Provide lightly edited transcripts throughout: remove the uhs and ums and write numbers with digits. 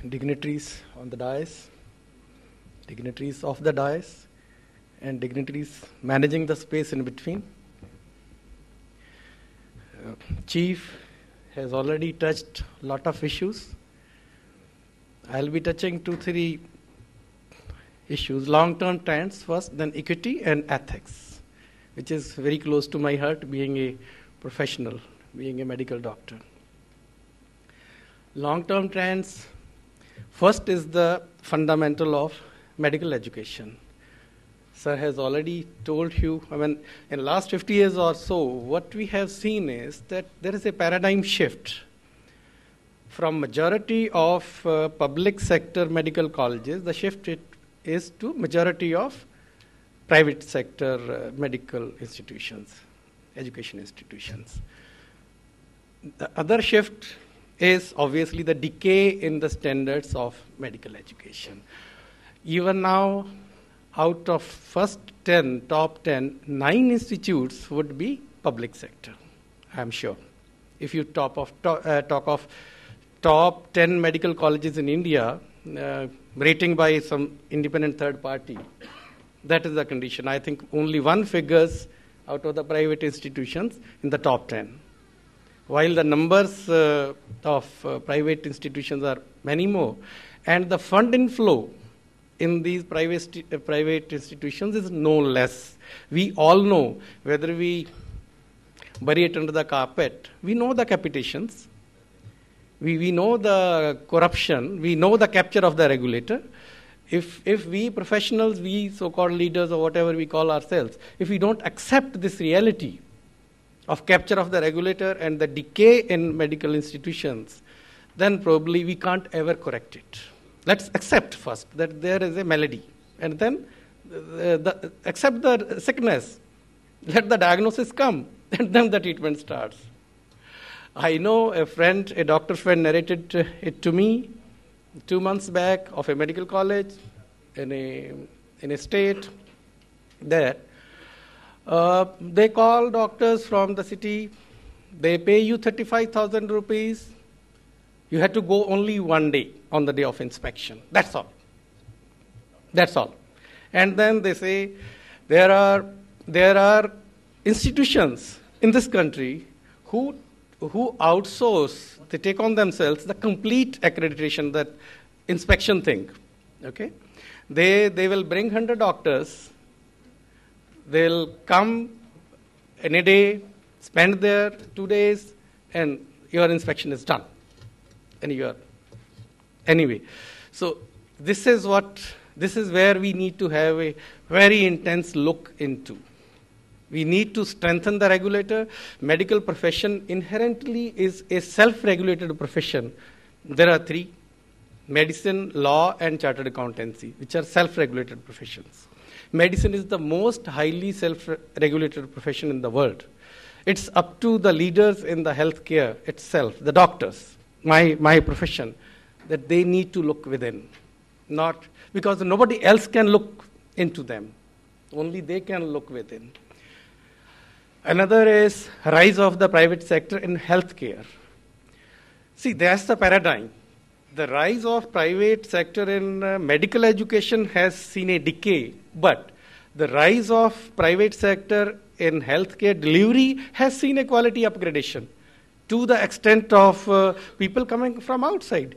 dignitaries on the dais, dignitaries of the dais, and dignitaries managing the space in between. Chief has already touched a lot of issues. I'll be touching 2-3 issues. Long-term trends first, then equity and ethics, which is very close to my heart, being a professional, being a medical doctor. Long-term trends, first is the fundamental of medical education. Sir has already told you, in the last 50 years or so, what we have seen is that there is a paradigm shift from majority of public sector medical colleges. The shift is to majority of private sector medical institutions, education institutions. The other shift is obviously the decay in the standards of medical education. Even now, out of first 10, top 10, 9 institutes would be public sector, I'm sure. If you talk of top 10 medical colleges in India, rating by some independent third party, that is the condition. I think only one figures out of the private institutions in the top 10. While the numbers of private institutions are many more, and the fund inflow in these private institutions is no less. We all know, whether we bury it under the carpet, we know the capitations, we know the corruption, we know the capture of the regulator. If we professionals, we so-called leaders or whatever we call ourselves, if we don't accept this reality of capture of the regulator and the decay in medical institutions, then probably we can't ever correct it. Let's accept first that there is a malady, and then accept the sickness. Let the diagnosis come, and then the treatment starts. I know a doctor friend narrated it to me 2 months back of a medical college in a state that they call doctors from the city, they pay you 35,000 rupees, you had to go only one day on the day of inspection. That's all. That's all. And then they say there are institutions in this country who outsource, they take on themselves the complete accreditation, that inspection thing. Okay? They will bring 100 doctors, they'll come in a day, spend there 2 days, and your inspection is done. And anyway. So this is where we need to have a very intense look into. We need to strengthen the regulator. Medical profession inherently is a self-regulated profession. There are 3: medicine, law, and chartered accountancy, which are self-regulated professions. Medicine is the most highly self-regulated profession in the world. It's up to the leaders in the healthcare itself, the doctors, my profession, that they need to look within. Not because nobody else can look into them. Only they can look within. Another is rise of the private sector in healthcare. See, that's the paradigm. The rise of private sector in medical education has seen a decay, but the rise of private sector in healthcare delivery has seen a quality upgradation to the extent of people coming from outside.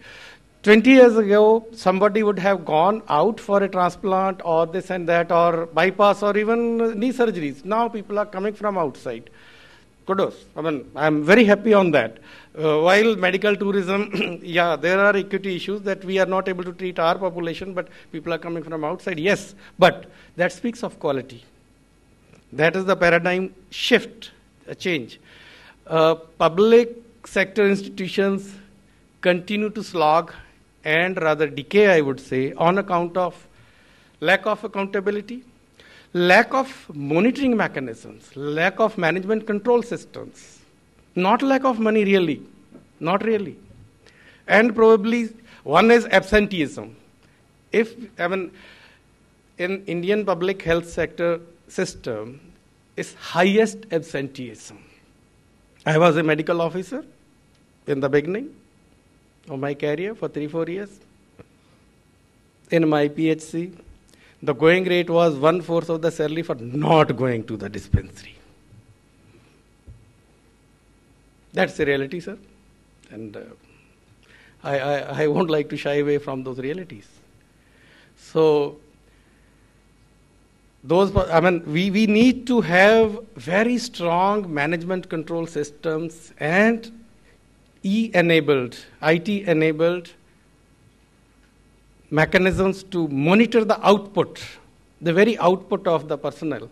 20 years ago, somebody would have gone out for a transplant or this and that or bypass or even knee surgeries. Now people are coming from outside. Kudos. I'm very happy on that. While medical tourism, yeah, there are equity issues that we are not able to treat our population, but people are coming from outside. Yes, but that speaks of quality. That is the paradigm shift, a change. Public sector institutions continue to slog and rather decay, I would say, on account of lack of accountability, lack of monitoring mechanisms, lack of management control systems, not lack of money really, not really. And probably one is absenteeism. In Indian public health sector system is highest absenteeism. I was a medical officer in the beginning of my career for 3-4 years. in my PHC, the going rate was 1/4 of the salary for not going to the dispensary. That's the reality, sir. And I won't like to shy away from those realities. So, we need to have very strong management control systems and IT-enabled mechanisms to monitor the output, the very output of the personnel.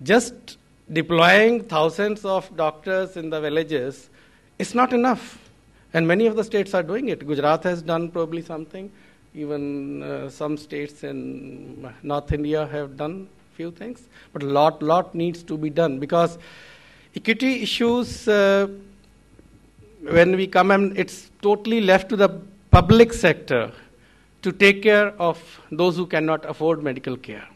Just deploying thousands of doctors in the villages is not enough. And many of the states are doing it. Gujarat has done probably something. Even some states in North India have done few things. But a lot needs to be done, because equity issues, when we come, and it's totally left to the public sector to take care of those who cannot afford medical care.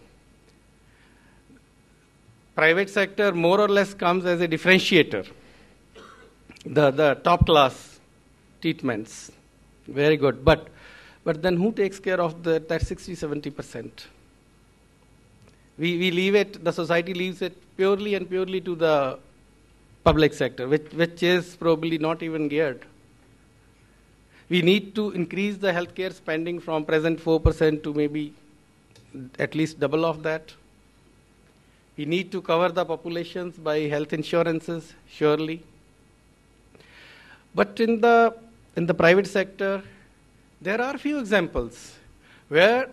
Private sector more or less comes as a differentiator. The top class treatments, very good. But then who takes care of that 60-70%? We leave it, the society leaves it purely to the public sector, which is probably not even geared. We need to increase the healthcare spending from present 4% to maybe at least double of that. We need to cover the populations by health insurances, surely. But in the private sector, there are few examples where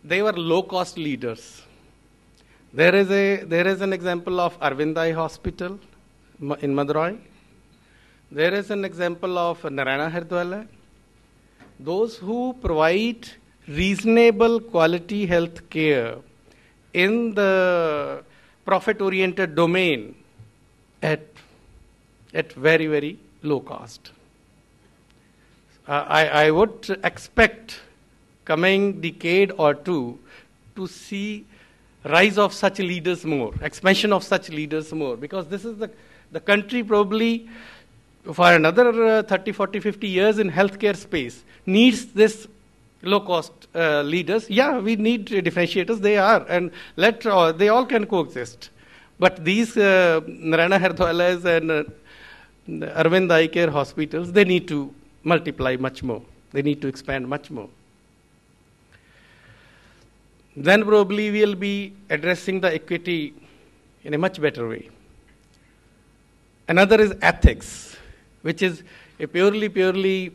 they were low-cost leaders. There is an example of Arvind Eye Hospital in Madurai. There is an example of Narayana Hardwala. Those who provide reasonable quality health care in the profit-oriented domain at very, very low cost. I would expect coming decade or two to see rise of such leaders more, expansion of such leaders more, because this is the country probably for another 30, 40, 50 years in healthcare space needs this low-cost leaders. Yeah, we need differentiators, they are, and they all can coexist. But these Narayana Hardwalas and Arvind Eye Care hospitals, they need to multiply much more. They need to expand much more. Then probably we'll be addressing the equity in a much better way. Another is ethics, which is a purely